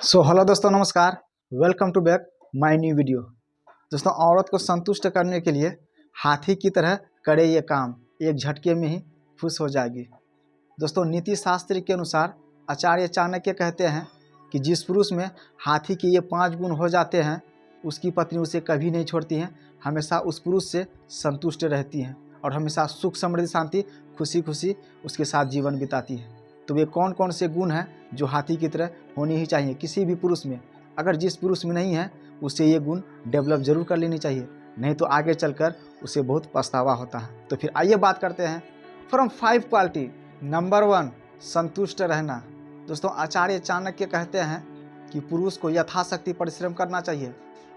Hello दोस्तों, नमस्कार। Welcome to back my new video. दोस्तों, औरत को संतुष्ट करने के लिए हाथी की तरह करे ये काम, एक झटके में ही खुश हो जाएगी। दोस्तों, नीति शास्त्र के अनुसार आचार्य चाणक्य कहते हैं कि जिस पुरुष में हाथी के ये 5 गुण हो जाते हैं, उसकी पत्नी उसे कभी नहीं छोड़ती हैं, हमेशा उस पुरुष से संतुष्ट रहती हैं और हमेशा सुख, समृद्धि, शांति, खुशी खुशी उसके साथ जीवन बिताती है। तो वे कौन कौन से गुण हैं जो हाथी की तरह होनी ही चाहिए किसी भी पुरुष में। अगर जिस पुरुष में नहीं है, उसे ये गुण डेवलप जरूर कर लेनी चाहिए, नहीं तो आगे चलकर उसे बहुत पछतावा होता है। तो फिर आइए बात करते हैं फ्रॉम 5 क्वालिटी। नंबर 1, संतुष्ट रहना। दोस्तों, आचार्य चाणक्य कहते हैं कि पुरुष को यथाशक्ति परिश्रम करना चाहिए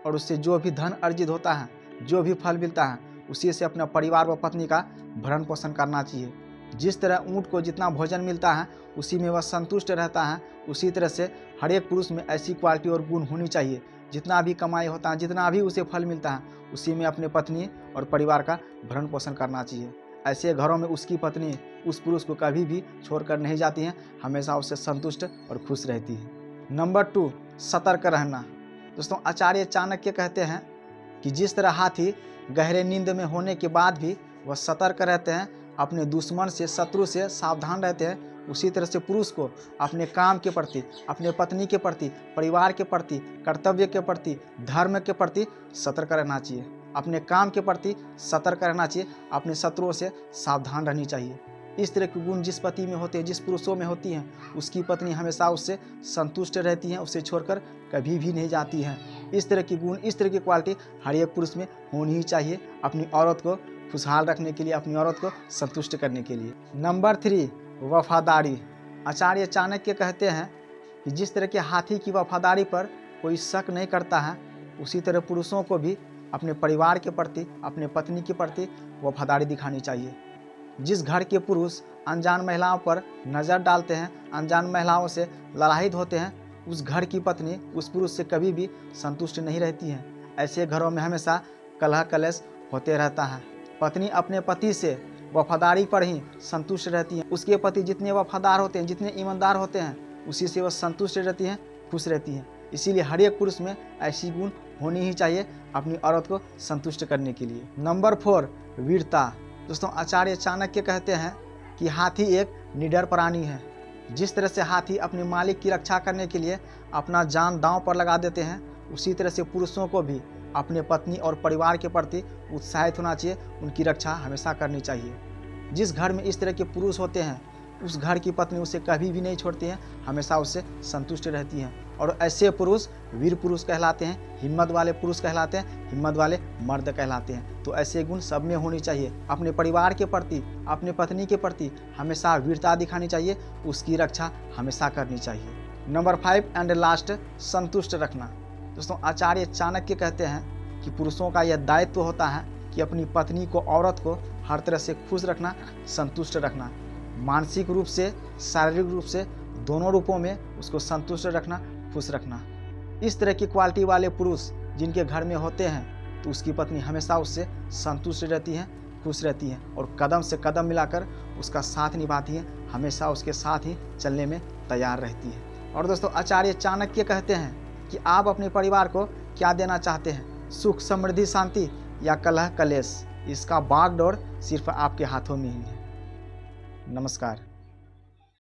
और उससे जो भी धन अर्जित होता है, जो भी फल मिलता है, उसी से अपने परिवार व पत्नी का भरण पोषण करना चाहिए। जिस तरह ऊँट को जितना भोजन मिलता है उसी में वह संतुष्ट रहता है, उसी तरह से हर एक पुरुष में ऐसी क्वालिटी और गुण होनी चाहिए। जितना भी कमाई होता है, जितना भी उसे फल मिलता है, उसी में अपने पत्नी और परिवार का भरण पोषण करना चाहिए। ऐसे घरों में उसकी पत्नी उस पुरुष को कभी भी छोड़कर नहीं जाती हैं, हमेशा उससे संतुष्ट और खुश रहती है। नंबर 2, सतर्क रहना। दोस्तों, आचार्य चाणक्य कहते हैं कि जिस तरह हाथी गहरे नींद में होने के बाद भी वह सतर्क रहते हैं, अपने दुश्मन से, शत्रु से सावधान रहते हैं, उसी तरह से पुरुष को अपने काम के प्रति, अपने पत्नी के प्रति, परिवार के प्रति, कर्तव्य के प्रति, धर्म के प्रति सतर्क रहना चाहिए। अपने काम के प्रति सतर्क रहना चाहिए, अपने शत्रुओं से सावधान रहनी चाहिए। इस तरह के गुण जिस पति में होते हैं, जिस पुरुषों में होती हैं, उसकी पत्नी हमेशा उससे संतुष्ट रहती हैं, उसे छोड़कर कभी भी नहीं जाती हैं। इस तरह के गुण, इस तरह की क्वालिटी हर एक पुरुष में होनी ही चाहिए, अपनी औरत को खुशहाल रखने के लिए, अपनी औरत को संतुष्ट करने के लिए। नंबर 3, वफादारी। आचार्य चाणक्य कहते हैं कि जिस तरह के हाथी की वफादारी पर कोई शक नहीं करता है, उसी तरह पुरुषों को भी अपने परिवार के प्रति, अपने पत्नी के प्रति वफादारी दिखानी चाहिए। जिस घर के पुरुष अनजान महिलाओं पर नज़र डालते हैं, अनजान महिलाओं से ललायित होते हैं, उस घर की पत्नी उस पुरुष से कभी भी संतुष्ट नहीं रहती है। ऐसे घरों में हमेशा कलह कलेश होते रहता है। पत्नी अपने पति से वफादारी पर ही संतुष्ट रहती हैं। उसके पति जितने वफादार होते हैं, जितने ईमानदार होते हैं, उसी से वह संतुष्ट रहती हैं, खुश रहती हैं। इसीलिए हर एक पुरुष में ऐसी गुण होनी ही चाहिए अपनी औरत को संतुष्ट करने के लिए। नंबर 4, वीरता। दोस्तों, आचार्य चाणक्य कहते हैं कि हाथी एक निडर प्राणी है। जिस तरह से हाथी अपने मालिक की रक्षा करने के लिए अपना जान दांव पर लगा देते हैं, उसी तरह से पुरुषों को भी अपने पत्नी और परिवार के प्रति उत्साहित होना चाहिए, उनकी रक्षा हमेशा करनी चाहिए। जिस घर में इस तरह के पुरुष होते हैं, उस घर की पत्नी उसे कभी भी नहीं छोड़ती है, हमेशा उससे संतुष्ट रहती हैं। और ऐसे पुरुष वीर पुरुष कहलाते हैं, हिम्मत वाले पुरुष कहलाते हैं, हिम्मत वाले मर्द कहलाते हैं। तो ऐसे गुण सब में होनी चाहिए। अपने परिवार के प्रति, अपने पत्नी के प्रति हमेशा वीरता दिखानी चाहिए, उसकी रक्षा हमेशा करनी चाहिए। नंबर 5 एंड लास्ट, संतुष्ट रखना। दोस्तों, आचार्य चाणक्य कहते हैं कि पुरुषों का यह दायित्व होता है कि अपनी पत्नी को, औरत को हर तरह से खुश रखना, संतुष्ट रखना, मानसिक रूप से, शारीरिक रूप से, दोनों रूपों में उसको संतुष्ट रखना, खुश रखना। इस तरह की क्वालिटी वाले पुरुष जिनके घर में होते हैं, तो उसकी पत्नी हमेशा उससे संतुष्ट रहती है, खुश रहती है और कदम से कदम मिलाकर उसका साथ निभाती है, हमेशा उसके साथ ही चलने में तैयार रहती है। और दोस्तों, आचार्य चाणक्य कहते हैं कि आप अपने परिवार को क्या देना चाहते हैं, सुख, समृद्धि, शांति या कलह कलेश? इसका बागडोर सिर्फ आपके हाथों में ही है। नमस्कार।